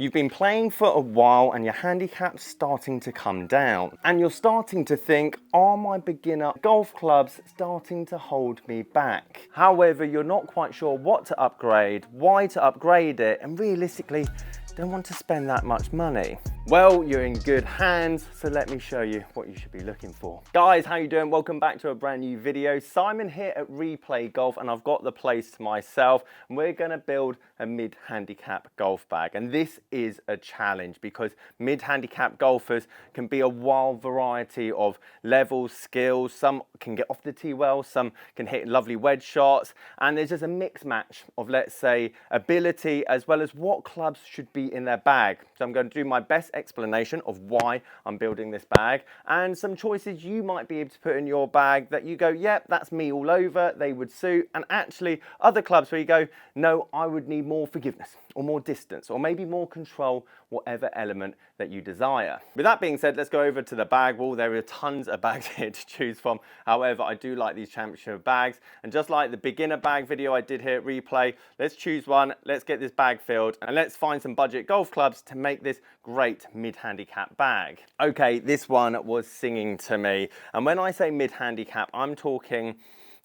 You've been playing for a while and your handicap's starting to come down. And you're starting to think, are my beginner golf clubs starting to hold me back? However, you're not quite sure what to upgrade, why to upgrade it, and realistically, don't want to spend that much money. Well, you're in good hands, so let me show you what you should be looking for. Guys, how you doing? Welcome back to a brand new video. Simon here at Replay Golf, and I've got the place to myself, and we're gonna build a mid-handicap golf bag. And this is a challenge because mid-handicap golfers can be a wild variety of levels, skills. Some can get off the tee well, some can hit lovely wedge shots, and there's just a mix match of, let's say, ability as well as what clubs should be in their bag. So I'm going to do my best explanation of why I'm building this bag and some choices you might be able to put in your bag that you go, yep, that's me all over, they would suit, and actually other clubs where you go, no, I would need more forgiveness or more distance or maybe more control, whatever element that you desire. With that being said, let's go over to the bag wall. There are tons of bags here to choose from. However, I do like these championship bags, and just like the beginner bag video I did here at Replay, let's choose one, let's get this bag filled, and let's find some budget golf clubs to make this great mid-handicap bag. Okay, this one was singing to me, and when I say mid-handicap, I'm talking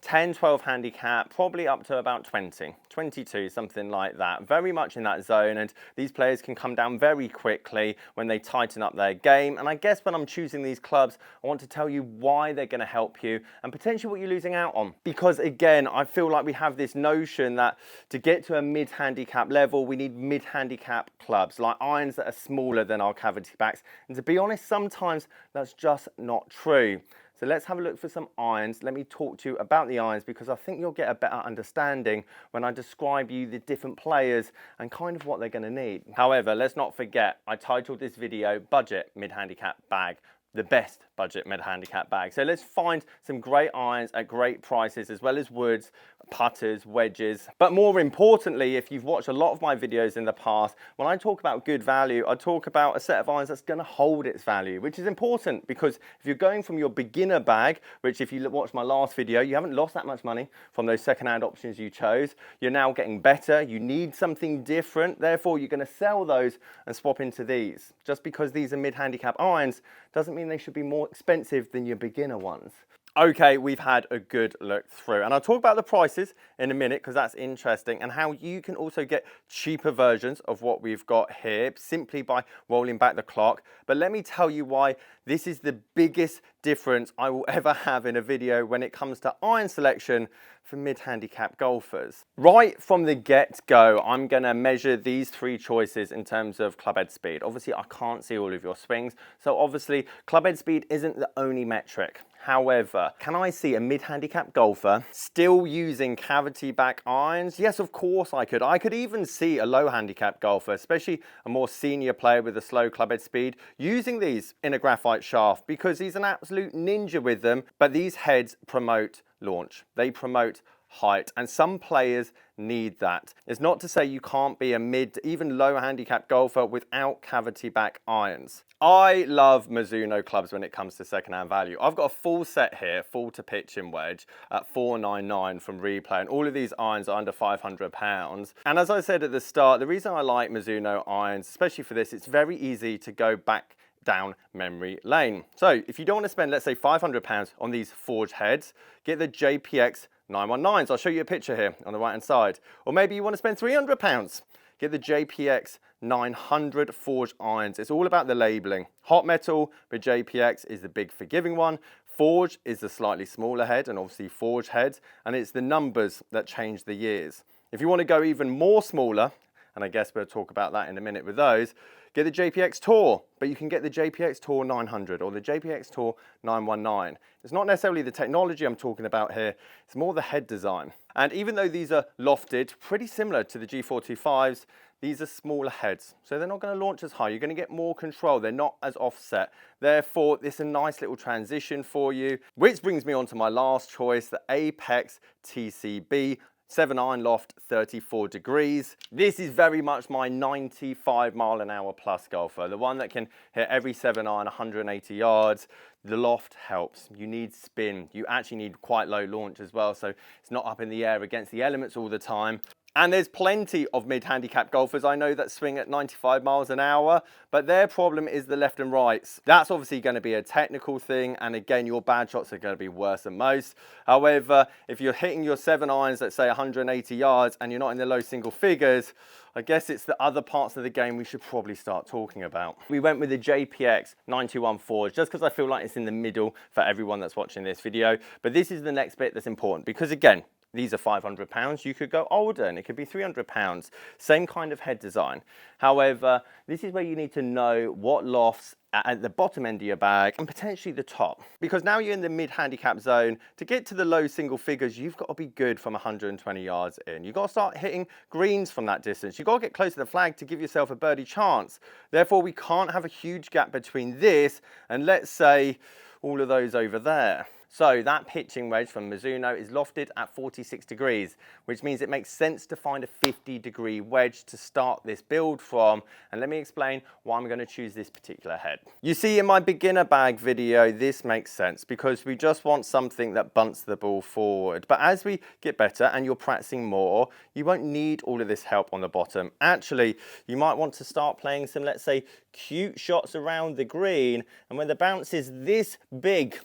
10, 12 handicap, probably up to about 20, 22, something like that. Very much in that zone, and these players can come down very quickly when they tighten up their game. And I guess when I'm choosing these clubs, I want to tell you why they're going to help you and potentially what you're losing out on. Because again, I feel like we have this notion that to get to a mid-handicap level, we need mid-handicap clubs, like irons that are smaller than our cavity backs. And to be honest, sometimes that's just not true. So let's have a look for some irons. Let me talk to you about the irons because I think you'll get a better understanding when I describe you the different players and kind of what they're going to need. However, let's not forget, I titled this video Budget Mid-Handicap Bag, the best budget mid-handicap bag. So let's find some great irons at great prices as well as woods, putters, wedges. But more importantly, if you've watched a lot of my videos in the past, when I talk about good value, I talk about a set of irons that's going to hold its value, which is important because if you're going from your beginner bag, which if you watch my last video, you haven't lost that much money from those second-hand options you chose. You're now getting better. You need something different. Therefore, you're going to sell those and swap into these. Just because these are mid-handicap irons doesn't mean they should be more expensive than your beginner ones. Okay, we've had a good look through, and I'll talk about the prices in a minute because that's interesting, and how you can also get cheaper versions of what we've got here simply by rolling back the clock. But let me tell you why this is the biggest difference I will ever have in a video when it comes to iron selection for mid-handicap golfers. Right from the get-go, I'm going to measure these three choices in terms of club head speed. Obviously, I can't see all of your swings, so obviously club head speed isn't the only metric. However, can I see a mid-handicap golfer still using cavity back irons? Yes, of course I could. I could even see a low handicap golfer, especially a more senior player with a slow club head speed, using these in a graphite shaft because he's an absolute ninja with them. But these heads promote launch. They promote height, and some players need that. It's not to say you can't be a mid, even low handicap golfer without cavity back irons. I love Mizuno clubs when it comes to second-hand value. I've got a full set here, full to pitch in wedge at $499 from Replay, and all of these irons are under £500. And as I said at the start, the reason I like Mizuno irons, especially for this, it's very easy to go back down memory lane. So if you don't want to spend, let's say, £500 on these forged heads, get the JPX 919s. I'll show you a picture here on the right hand side. Or maybe you want to spend £300. Get the JPX 900 forged irons. It's all about the labeling. Hot metal with JPX is the big forgiving one. Forged is the slightly smaller head, and obviously forged heads, and it's the numbers that change the years. If you want to go even more smaller, and I guess we'll talk about that in a minute with those, get the JPX Tour, but you can get the JPX Tour 900 or the JPX Tour 919. It's not necessarily the technology I'm talking about here, it's more the head design. And even though these are lofted, pretty similar to the G425s, these are smaller heads, so they're not going to launch as high. You're going to get more control. They're not as offset. Therefore, it's a nice little transition for you, which brings me on to my last choice, the Apex TCB 7-iron loft, 34 degrees. This is very much my 95-mile-an-hour plus golfer, the one that can hit every 7-iron 180 yards. The loft helps. You need spin. You actually need quite low launch as well, so it's not up in the air against the elements all the time. And there's plenty of mid-handicap golfers I know that swing at 95 miles an hour, but their problem is the left and rights. That's obviously going to be a technical thing, and again, your bad shots are going to be worse than most. However, if you're hitting your 7 irons, let's say 180 yards, and you're not in the low single figures, I guess it's the other parts of the game we should probably start talking about. We went with the JPX 9214 just because I feel like it's in the middle for everyone that's watching this video. But this is the next bit that's important because, again, these are £500. You could go older and it could be £300. Same kind of head design. However, this is where you need to know what lofts at the bottom end of your bag and potentially the top. Because now you're in the mid-handicap zone, to get to the low single figures, you've got to be good from 120 yards in. You've got to start hitting greens from that distance. You've got to get close to the flag to give yourself a birdie chance. Therefore, we can't have a huge gap between this and, let's say, all of those over there. So that pitching wedge from Mizuno is lofted at 46 degrees, which means it makes sense to find a 50-degree wedge to start this build from. And let me explain why I'm going to choose this particular head. You see, in my beginner bag video, this makes sense because we just want something that bunts the ball forward. But as we get better and you're practicing more, you won't need all of this help on the bottom. Actually, you might want to start playing some, let's say, cute shots around the green. And when the bounce is this big,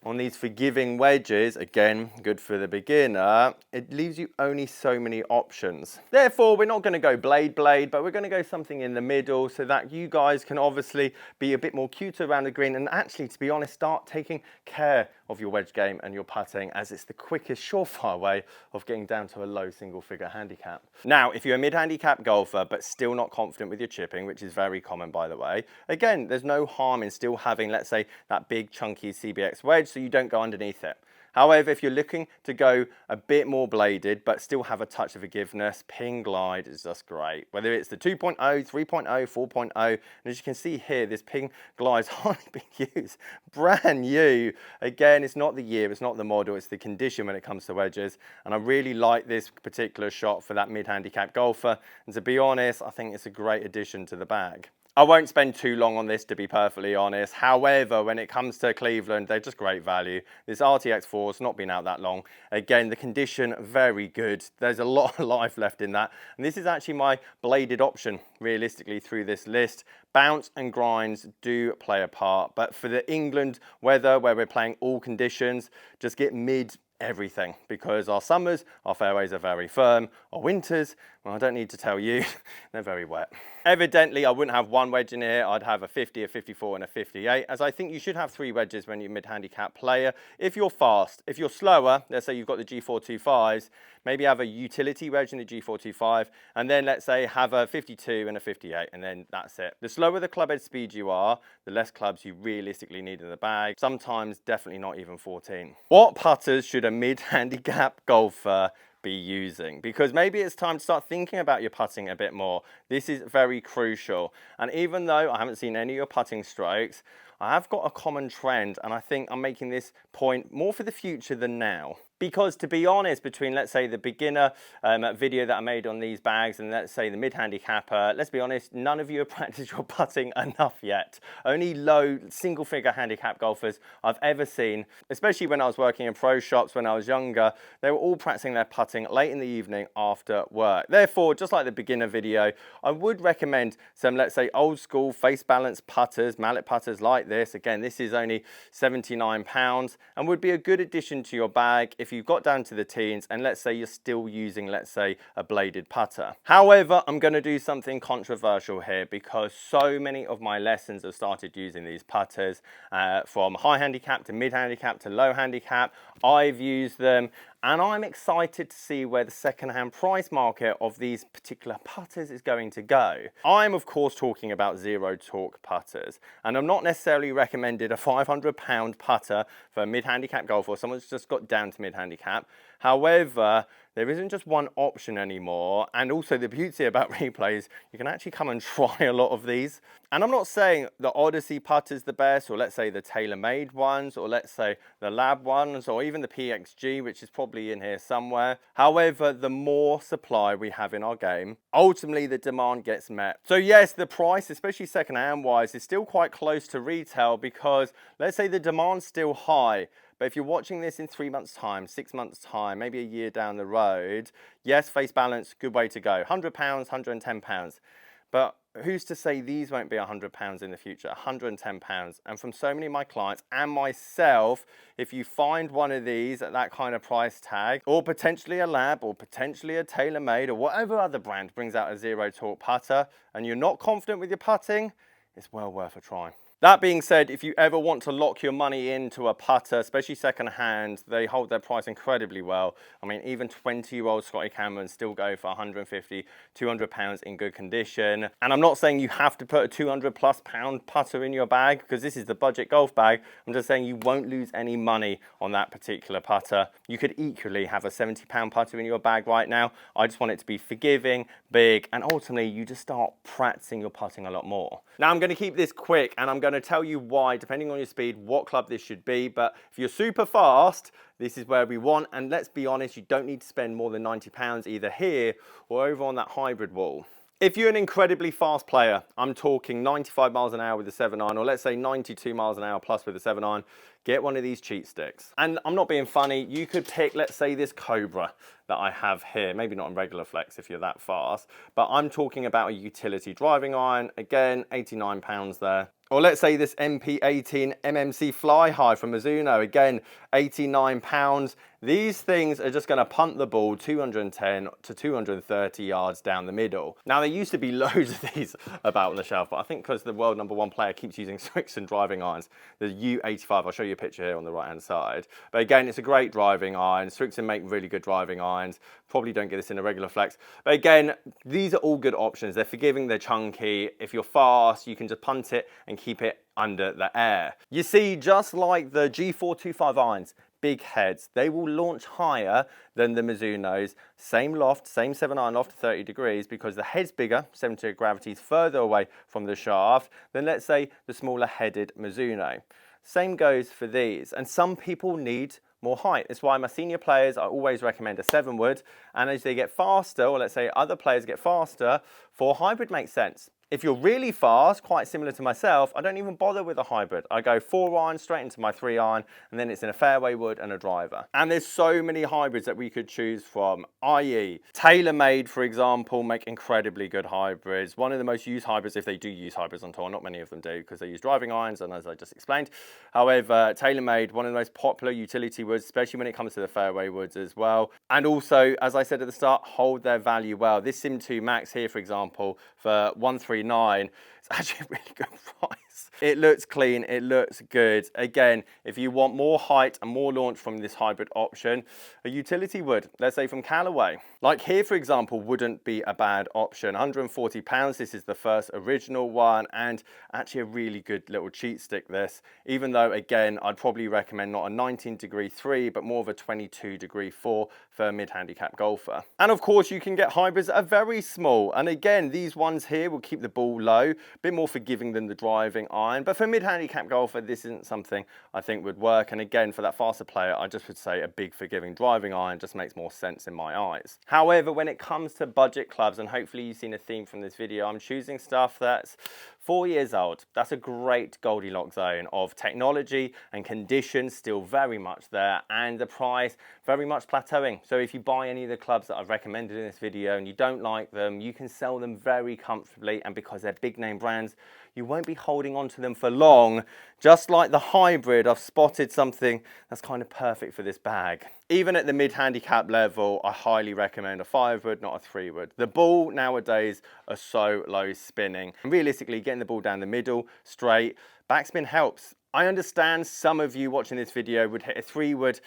on these forgiving wedges, again, good for the beginner, it leaves you only so many options. Therefore, we're not going to go blade, but we're going to go something in the middle so that you guys can obviously be a bit more cute around the green and actually, to be honest, start taking care of your wedge game and your putting, as it's the quickest, surefire way of getting down to a low single-figure handicap. Now, if you're a mid-handicap golfer but still not confident with your chipping, which is very common, by the way, again, there's no harm in still having, let's say, that big chunky CBX wedge so you don't go underneath it. However, if you're looking to go a bit more bladed but still have a touch of forgiveness, ping glide is just great. Whether it's the 2.0, 3.0, 4.0, and as you can see here, this ping glide's hardly been used. Brand new. Again, it's not the year, it's not the model, it's the condition when it comes to wedges. And I really like this particular shot for that mid-handicap golfer. And to be honest, I think it's a great addition to the bag. I won't spend too long on this, to be perfectly honest. However, when it comes to Cleveland, they're just great value. This RTX 4's not been out that long. Again, the condition, very good. There's a lot of life left in that. And this is actually my bladed option, realistically, through this list. Bounce and grinds do play a part. But for the England weather, where we're playing all conditions, just get mid everything, because our summers, our fairways are very firm. Our winters, well, I don't need to tell you, they're very wet. Evidently, I wouldn't have one wedge in here. I'd have a 50, a 54, and a 58, as I think you should have 3 wedges when you're a mid-handicap player. If you're fast, if you're slower, let's say you've got the G425s, maybe have a utility wedge in the G425, and then let's say have a 52 and a 58, and then that's it. The slower the club head speed you are, the less clubs you realistically need in the bag. Sometimes definitely not even 14. What putters should a mid-handicap golfer be using? Because maybe it's time to start thinking about your putting a bit more. This is very crucial. And even though I haven't seen any of your putting strokes, I have got a common trend, and I think I'm making this point more for the future than now. Because to be honest, between, let's say, the beginner video that I made on these bags and let's say the mid-handicapper, let's be honest, none of you have practiced your putting enough yet. Only low single-figure handicap golfers I've ever seen, especially when I was working in pro shops when I was younger, they were all practicing their putting late in the evening after work. Therefore, just like the beginner video, I would recommend some, let's say, old school face balance putters, mallet putters like this. Again, this is only £79 and would be a good addition to your bag if you've got down to the teens and let's say you're still using, let's say, a bladed putter. However, I'm going to do something controversial here because so many of my lessons have started using these putters from high handicap to mid handicap to low handicap. I've used them and I'm excited to see where the second-hand price market of these particular putters is going to go. I'm, of course, talking about zero torque putters, and I'm not necessarily recommended a £500 putter for a mid-handicap golfer or someone who's just got down to mid-handicap. However, there isn't just one option anymore, and also the beauty about replays, you can actually come and try a lot of these. And I'm not saying the Odyssey putter's the best, or let's say the tailor-made ones, or let's say the lab ones, or even the PXG, which is probably in here somewhere. However, the more supply we have in our game, ultimately the demand gets met. So yes, the price, especially second-hand wise, is still quite close to retail because let's say the demand's still high, But if you're watching this in 3 months' time, 6 months' time, maybe a year down the road, yes, face balance, good way to go. £100, £110. But who's to say these won't be £100 in the future, £110? And from so many of my clients and myself, if you find one of these at that kind of price tag, or potentially a Lab, or potentially a TaylorMade, or whatever other brand brings out a zero torque putter, and you're not confident with your putting, it's well worth a try. That being said, if you ever want to lock your money into a putter, especially second hand, they hold their price incredibly well. I mean, even 20-year-old Scotty Camerons still go for 150, 200 pounds in good condition. And I'm not saying you have to put a 200 plus pound putter in your bag, because this is the budget golf bag. I'm just saying you won't lose any money on that particular putter. You could equally have a 70 pound putter in your bag right now. I just want it to be forgiving, big, and ultimately you just start practicing your putting a lot more. Now I'm going to keep this quick, and I'm going to tell you why, depending on your speed, what club this should be. But if you're super fast, this is where we want. And let's be honest, you don't need to spend more than £90 either here or over on that hybrid wall. If you're an incredibly fast player, I'm talking 95 miles an hour with a 7-iron, or let's say 92 miles an hour plus with a 7-iron, get one of these cheat sticks. And I'm not being funny, you could pick, let's say, this Cobra that I have here, maybe not in regular flex if you're that fast, but I'm talking about a utility driving iron, again, £89 there. Or let's say this MP18 MMC Fly High from Mizuno, again, £89. These things are just going to punt the ball 210 to 230 yards down the middle. Now, there used to be loads of these about on the shelf, but I think because the world #1 player keeps using Srixon driving irons, the U85, I'll show you a picture here on the right-hand side. But again, it's a great driving iron. Srixon make really good driving irons. Probably don't get this in a regular flex. But again, these are all good options. They're forgiving, they're chunky. If you're fast, you can just punt it and keep it under the air. You see, just like the G425 irons, big heads, they will launch higher than the Mizuno's. Same loft, same 7-iron loft, 30 degrees, because the head's bigger, center of gravity is further away from the shaft than, let's say, the smaller headed Mizuno. Same goes for these, and some people need more height. That's why my senior players, I always recommend a 7-wood, and as they get faster, or let's say other players get faster, 4 hybrid makes sense. If you're really fast, quite similar to myself, I don't even bother with a hybrid. I go 4-iron straight into my 3-iron, and then it's in a fairway wood and a driver. And there's so many hybrids that we could choose from, i.e. TaylorMade, for example, make incredibly good hybrids. One of the most used hybrids, if they do use hybrids on tour, not many of them do, because they use driving irons, and as I just explained. However, TaylorMade, one of the most popular utility woods, especially when it comes to the fairway woods as well. And also, as I said at the start, hold their value well. This Sim 2 Max here, for example, for 139, it's actually a really good price. It looks clean, it looks good. Again, if you want more height and more launch from this hybrid option, a utility wood, let's say from Callaway. Like here, for example, wouldn't be a bad option. £140, this is the first original one, and actually a really good little cheat stick this, even though, again, I'd probably recommend not a 19-degree 3, but more of a 22-degree 4 for a mid-handicap golfer. And of course, you can get hybrids that are very small. And again, these ones here will keep the ball low, a bit more forgiving than the driving iron. But for a mid-handicap golfer, this isn't something I think would work. And again, for that faster player, I just would say a big forgiving driving iron just makes more sense in my eyes. However, when it comes to budget clubs, and hopefully you've seen a theme from this video, I'm choosing stuff that's 4 years old. That's a great Goldilocks zone of technology and conditions still very much there, and the price very much plateauing. So if you buy any of the clubs that I've recommended in this video and you don't like them, you can sell them very comfortably, and because they're big name brands, you won't be holding on to them for long. Just like the hybrid, I've spotted something that's kind of perfect for this bag. Even at the mid-handicap level, I highly recommend a 5-wood, not a 3-wood. The ball nowadays are so low spinning. And realistically, getting the ball down the middle, straight, backspin helps. I understand some of you watching this video would hit a 3-wood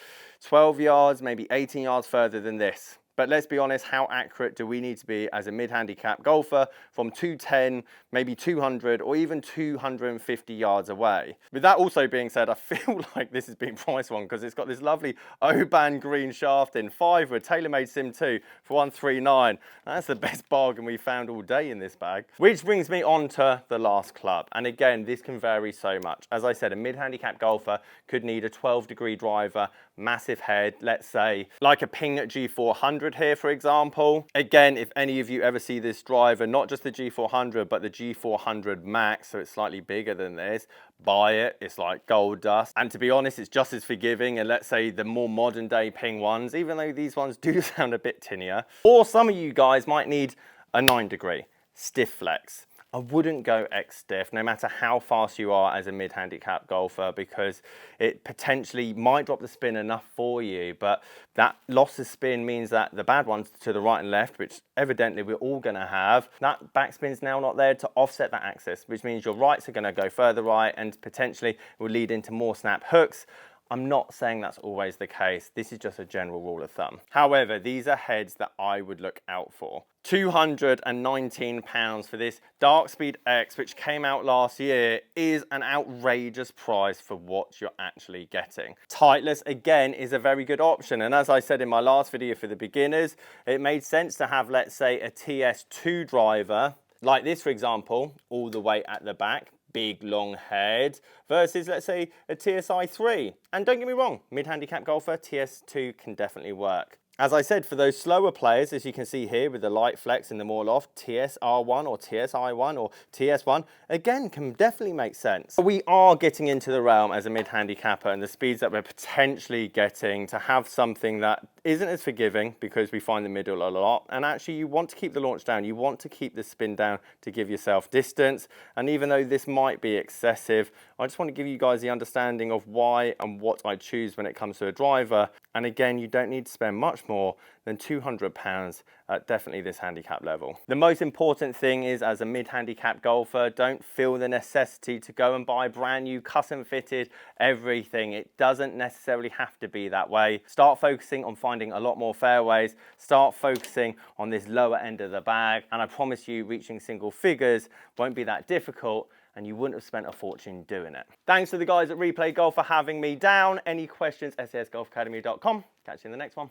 12 yards, maybe 18 yards further than this. But let's be honest, how accurate do we need to be as a mid-handicap golfer from 210, maybe 200, or even 250 yards away? With that also being said, I feel like this has been priced wrong because it's got this lovely Oban green shaft in 5-wood TaylorMade Sim 2 for 139. That's the best bargain we found all day in this bag. Which brings me on to the last club. And again, this can vary so much. As I said, a mid-handicap golfer could need a 12-degree driver, massive head, let's say like a Ping G400 here, for example. Again, if any of you ever see this driver, not just the G400, but the G400 Max, so it's slightly bigger than this, buy it. It's like gold dust. And to be honest, it's just as forgiving. And let's say the more modern day Ping ones, even though these ones do sound a bit tinnier, or some of you guys might need a 9-degree stiff flex. I wouldn't go X stiff, no matter how fast you are as a mid-handicap golfer, because it potentially might drop the spin enough for you, but that loss of spin means that the bad ones to the right and left, which evidently we're all going to have, that backspin's now not there to offset that axis, which means your rights are going to go further right and potentially will lead into more snap hooks. I'm not saying that's always the case. This is just a general rule of thumb. However, these are heads that I would look out for. £219 for this Dark Speed X, which came out last year, is an outrageous price for what you're actually getting. Titleist, again, is a very good option. And as I said in my last video for the beginners, it made sense to have, let's say, a TS2 driver, like this, for example, all the way at the back, big long head, versus let's say a TSI 3. And don't get me wrong, mid-handicap golfer, TS2 can definitely work. As I said, for those slower players, as you can see here with the light flex and the more loft, TSR1 or TSI1 or TS1, again, can definitely make sense. We are getting into the realm as a mid-handicapper and the speeds that we're potentially getting to have something that isn't as forgiving, because we find the middle a lot. And actually, you want to keep the launch down. You want to keep the spin down to give yourself distance. And even though this might be excessive, I just want to give you guys the understanding of why and what I choose when it comes to a driver. And again, you don't need to spend much more than £200 at definitely this handicap level. The most important thing is, as a mid-handicap golfer, don't feel the necessity to go and buy brand new custom fitted everything. It doesn't necessarily have to be that way. Start focusing on finding a lot more fairways, start focusing on this lower end of the bag, and I promise you reaching single figures won't be that difficult, and you wouldn't have spent a fortune doing it. Thanks to the guys at Replay Golf for having me down. Any questions, sasgolfacademy.com. Catch you in the next one.